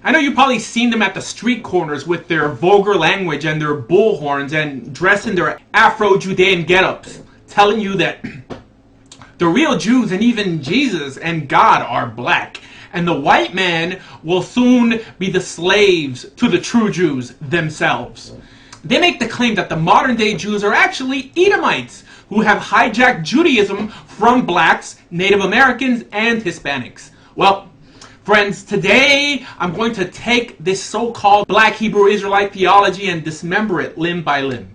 I know you've probably seen them at the street corners with their vulgar language and their bullhorns and dressed in their Afro-Judean get-ups, telling you that the real Jews and even Jesus and God are black, and the white man will soon be the slaves to the true Jews themselves. They make the claim that the modern day Jews are actually Edomites who have hijacked Judaism from blacks, Native Americans, and Hispanics. Well, friends, today I'm going to take this so-called Black Hebrew Israelite theology and dismember it limb by limb,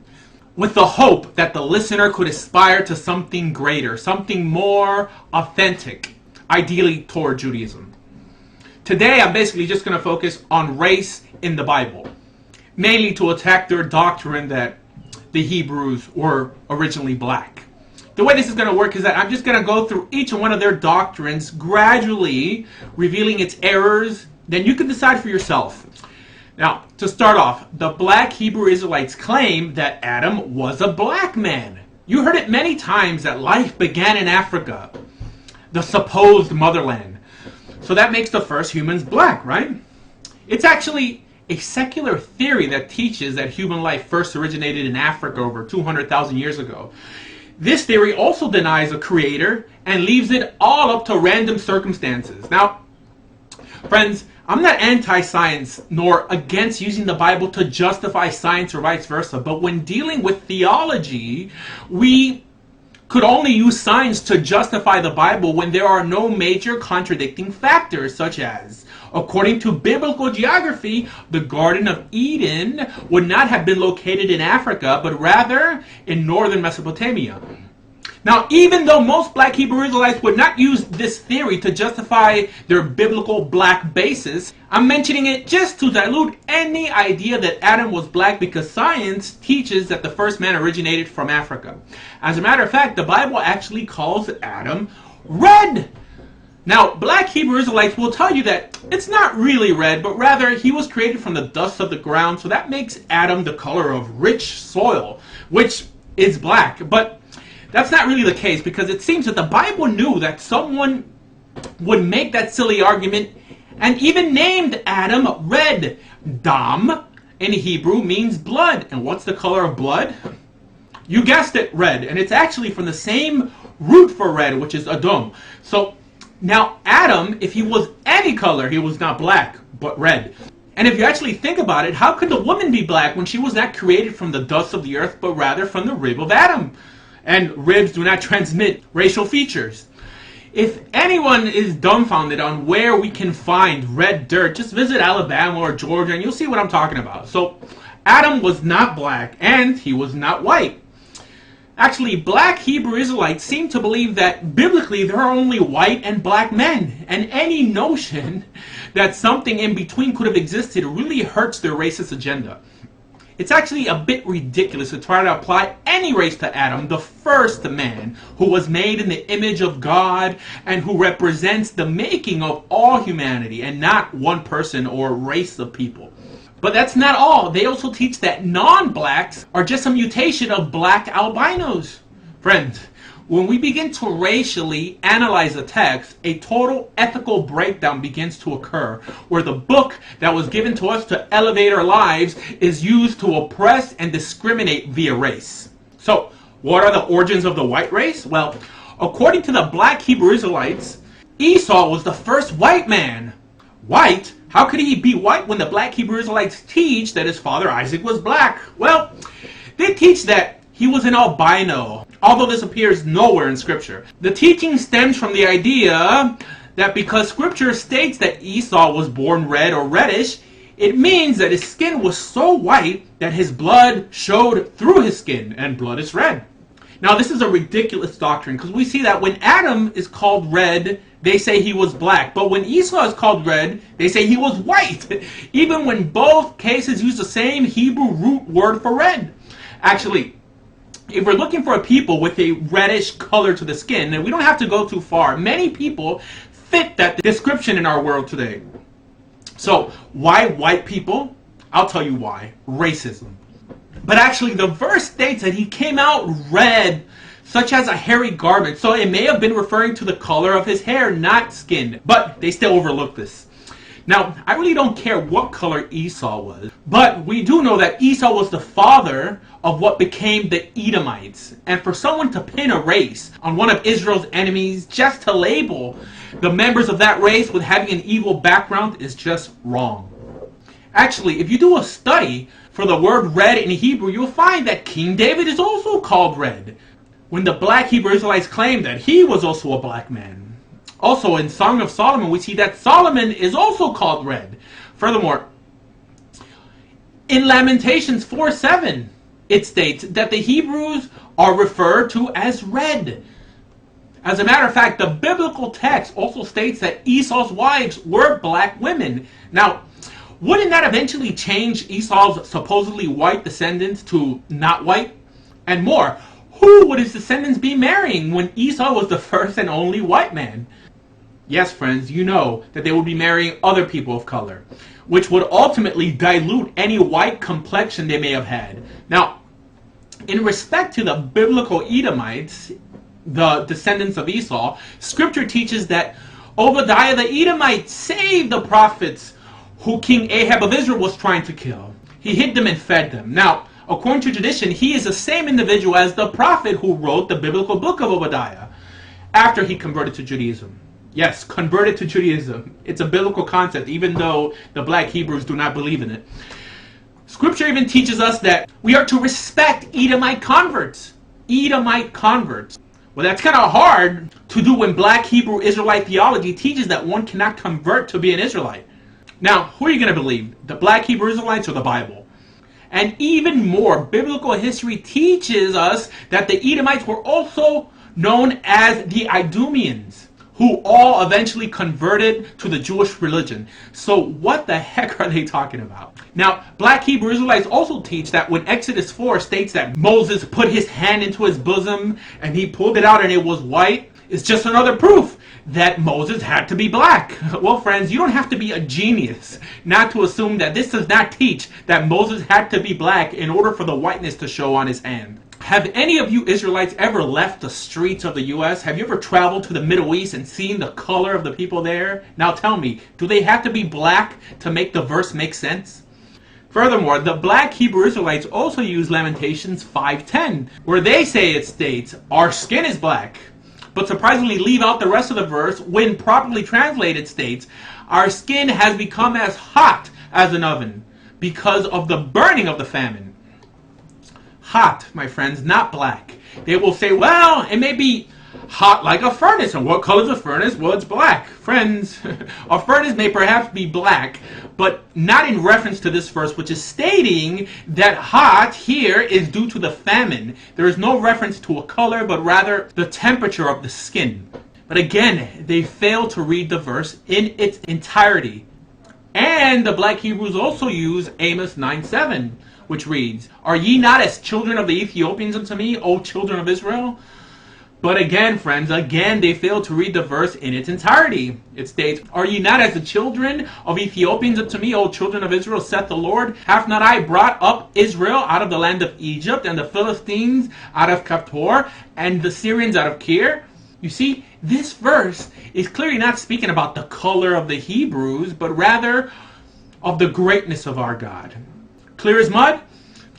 with the hope that the listener could aspire to something greater, something more authentic, ideally toward Judaism. Today I'm basically just going to focus on race in the Bible, mainly to attack their doctrine that the Hebrews were originally black. The way this is going to work is that I'm just going to go through each one of their doctrines, gradually revealing its errors. Then you can decide for yourself. Now, to start off, the Black Hebrew Israelites claim that Adam was a black man. You heard it many times that life began in Africa, the supposed motherland. So that makes the first humans black, right? It's actually a secular theory that teaches that human life first originated in Africa over 200,000 years ago. This theory also denies a creator and leaves it all up to random circumstances. Now, friends, I'm not anti-science nor against using the Bible to justify science or vice versa, but when dealing with theology, we could only use science to justify the Bible when there are no major contradicting factors, such as, according to biblical geography, the Garden of Eden would not have been located in Africa, but rather in northern Mesopotamia. Now, even though most Black Hebrew Israelites would not use this theory to justify their biblical black basis, I'm mentioning it just to dilute any idea that Adam was black, because science teaches that the first man originated from Africa. As a matter of fact, the Bible actually calls Adam red. Now, Black Hebrew Israelites will tell you that it's not really red, but rather he was created from the dust of the ground, so that makes Adam the color of rich soil, which is black. But that's not really the case, because it seems that the Bible knew that someone would make that silly argument and even named Adam red. Dam in Hebrew means blood. And what's the color of blood? You guessed it, red. And it's actually from the same root for red, which is Adom. So now Adam, if he was any color, he was not black, but red. And if you actually think about it, how could the woman be black when she was not created from the dust of the earth, but rather from the rib of Adam? And ribs do not transmit racial features. If anyone is dumbfounded on where we can find red dirt, just visit Alabama or Georgia and you'll see what I'm talking about. So Adam was not black and he was not white. Actually, Black Hebrew Israelites seem to believe that biblically there are only white and black men, and any notion that something in between could have existed really hurts their racist agenda. It's actually a bit ridiculous to try to apply any race to Adam, the first man who was made in the image of God and who represents the making of all humanity and not one person or race of people. But that's not all. They also teach that non-blacks are just a mutation of black albinos. Friends, when we begin to racially analyze a text, a total ethical breakdown begins to occur, where the book that was given to us to elevate our lives is used to oppress and discriminate via race. So, what are the origins of the white race? Well, according to the Black Hebrew Israelites, Esau was the first white man. White? How could he be white when the Black Hebrew Israelites teach that his father Isaac was black? Well, they teach that he was an albino, although this appears nowhere in Scripture. The teaching stems from the idea that because Scripture states that Esau was born red or reddish, it means that his skin was so white that his blood showed through his skin, and blood is red. Now, this is a ridiculous doctrine, because we see that when Adam is called red, they say he was black. But when Esau is called red, they say he was white, even when both cases use the same Hebrew root word for red. Actually, if we're looking for a people with a reddish color to the skin, then we don't have to go too far. Many people fit that description in our world today. So, why white people? I'll tell you why. Racism. But actually, the verse states that he came out red, such as a hairy garment. So it may have been referring to the color of his hair, not skin. But they still overlook this. Now, I really don't care what color Esau was, but we do know that Esau was the father of what became the Edomites. And for someone to pin a race on one of Israel's enemies just to label the members of that race with having an evil background is just wrong. Actually, if you do a study for the word red in Hebrew, you'll find that King David is also called red, when the Black Hebrew Israelites claim that he was also a black man. Also, in Song of Solomon, we see that Solomon is also called red. Furthermore, in Lamentations 4:7, it states that the Hebrews are referred to as red. As a matter of fact, the biblical text also states that Esau's wives were black women. Now, wouldn't that eventually change Esau's supposedly white descendants to not white? And more, who would his descendants be marrying when Esau was the first and only white man? Yes, friends, you know that they would be marrying other people of color, which would ultimately dilute any white complexion they may have had. Now, in respect to the biblical Edomites, the descendants of Esau, scripture teaches that Obadiah the Edomite saved the prophets who King Ahab of Israel was trying to kill. He hid them and fed them. Now, according to tradition, he is the same individual as the prophet who wrote the biblical book of Obadiah after he converted to Judaism. Yes, converted to Judaism. It's a biblical concept, even though the black Hebrews do not believe in it. Scripture even teaches us that we are to respect Edomite converts. Edomite converts. Well, that's kind of hard to do when Black Hebrew Israelite theology teaches that one cannot convert to be an Israelite. Now, who are you going to believe? The Black Hebrew Israelites or the Bible? And even more, biblical history teaches us that the Edomites were also known as the Idumeans, who all eventually converted to the Jewish religion. So what the heck are they talking about? Now, Black Hebrew Israelites also teach that when Exodus 4 states that Moses put his hand into his bosom and he pulled it out and it was white, it's just another proof that Moses had to be black. Well, friends, you don't have to be a genius not to assume that this does not teach that Moses had to be black in order for the whiteness to show on his hand. Have any of you Israelites ever left the streets of the U.S.? Have you ever traveled to the Middle East and seen the color of the people there? Now tell me, do they have to be black to make the verse make sense? Furthermore, the Black Hebrew Israelites also use Lamentations 5:10, where they say it states, "Our skin is black," but surprisingly leave out the rest of the verse when properly translated states, "Our skin has become as hot as an oven because of the burning of the famine." Hot, my friends, not black. They will say, well, it may be hot like a furnace. And what color is a furnace? Well, it's black. Friends, a furnace may perhaps be black, but not in reference to this verse, which is stating that hot here is due to the famine. There is no reference to a color, but rather the temperature of the skin. But again, they fail to read the verse in its entirety. And the Black Hebrews also use Amos 9:7, which reads, "Are ye not as children of the Ethiopians unto me, O children of Israel?" But again, friends, again they fail to read the verse in its entirety. It states, "Are ye not as the children of Ethiopians unto me, O children of Israel, saith the Lord? Have not I brought up Israel out of the land of Egypt, and the Philistines out of Caphtor, and the Syrians out of Kir?" You see, this verse is clearly not speaking about the color of the Hebrews, but rather of the greatness of our God. Clear as mud?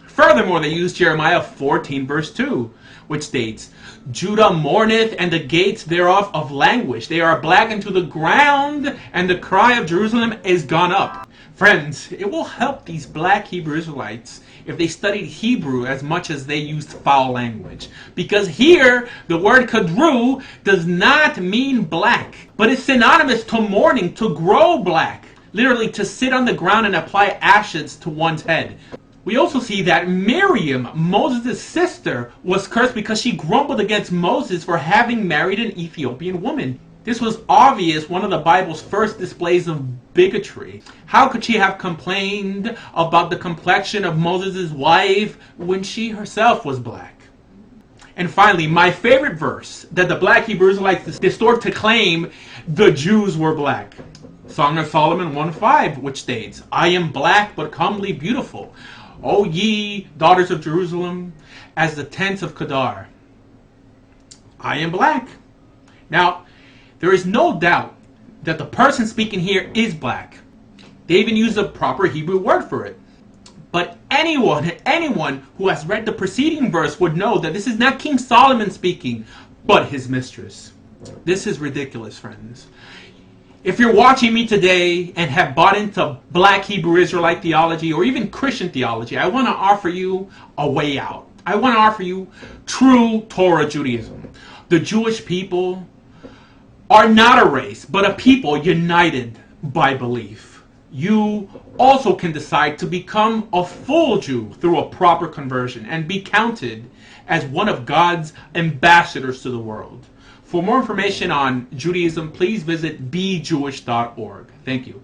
Furthermore, they use Jeremiah 14 verse 2, which states, "Judah mourneth, and the gates thereof of languish. They are blackened to the ground, and the cry of Jerusalem is gone up." Friends, it will help these Black Hebrew Israelites if they studied Hebrew as much as they used foul language. Because here, the word kadru does not mean black, but is synonymous to mourning, to grow black. Literally, to sit on the ground and apply ashes to one's head. We also see that Miriam, Moses' sister, was cursed because she grumbled against Moses for having married an Ethiopian woman. This was obvious, one of the Bible's first displays of bigotry. How could she have complained about the complexion of Moses' wife when she herself was black? And finally, my favorite verse that the Black Hebrew Israelites distort to claim the Jews were black. Song of Solomon 1:5, which states, "I am black but comely beautiful, O ye daughters of Jerusalem, as the tents of Kedar." I am black. Now, there is no doubt that the person speaking here is black. They even use a proper Hebrew word for it. But anyone who has read the preceding verse would know that this is not King Solomon speaking, but his mistress. This is ridiculous, friends. If you're watching me today and have bought into Black Hebrew Israelite theology or even Christian theology, I want to offer you a way out. I want to offer you true Torah Judaism. The Jewish people are not a race, but a people united by belief. You also can decide to become a full Jew through a proper conversion and be counted as one of God's ambassadors to the world. For more information on Judaism, please visit bejewish.org. Thank you.